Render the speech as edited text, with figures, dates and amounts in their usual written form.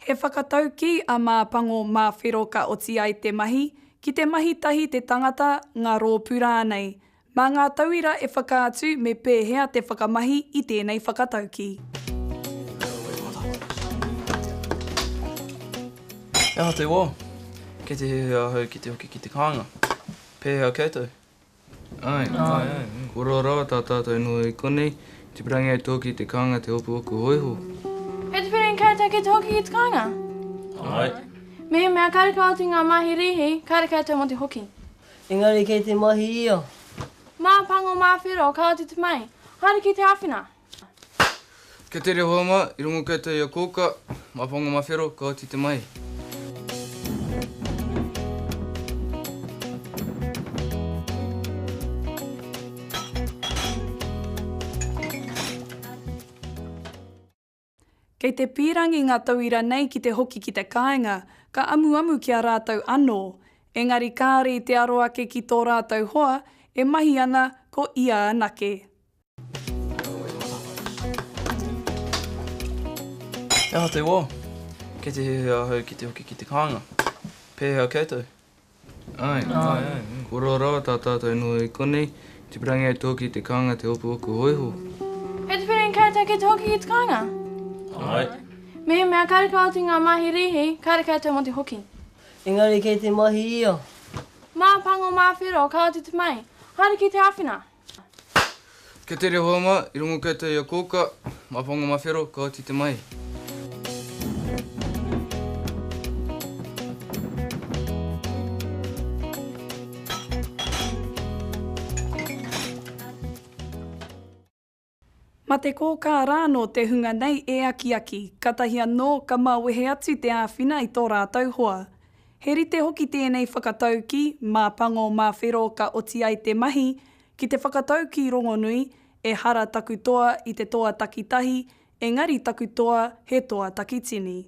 He whakatauki a māpango mā whero ka oti ai te mahi, ki te mahi tahi te tangata ngā rōpura nei. Mā ngā tauira e whakaatu me pēhea te whakamahi i tēnei whakatauki. Aha te wā, kei te hau ki te hoki ki te kāinga. Pēhea koutou. Ai. Kura rā tā tātou nui i konei, te pirangi ai tōki te kāinga te hopu oku hoiho. He te pirangi koutou ki te hoki ki te kāinga? Ai. Me mea kareka o te ngā mahi rihi, kareka koutou mo te hoki. Engari kei te mahi ia. Māpango mā whero ka oti te mai, haere ki te āwhina. Kia tere hoama, i rungo koutou i a kōka, māpango mā whero ka oti te mai. Kei te pīrangi ngā tauira nei ki te hoki ki te kāinga, ka amu kia rātou anō. Engari kāre i te aro ake ki tō rātou hoa, e mahi ana ko ia anake. Aha te wā, kei te hau ki te hoki ki te kāinga. Pēhea koutou. Ai. Kura rā tā tātou nui i konei, te pirangi ai tōki te kāinga te hopu oku hoiho. He te pirangi koutou ki te hoki ki te kāinga? Ai. Me mea kareka o te ngā mahi rihi, kareka koutou mo te hoki. Engari kei te mahi ia. Māpango mā whero ka oti te mai, haere ki te āwhina. Kia tere hoama, i rungo koutou i a kōka, māpango mā whero ka oti te mai. Ma te kōkā rāno te hunga nei e aki, katahi anō ka mawehe atu te āwhina i tō rātou hoa. He rite hoki tēnei whakatauki, māpango mā whero ka oti ai te mahi, ki te whakatauki rongonui, e hara takutoa i te toa takitahi, engari takutoa he toa takitini.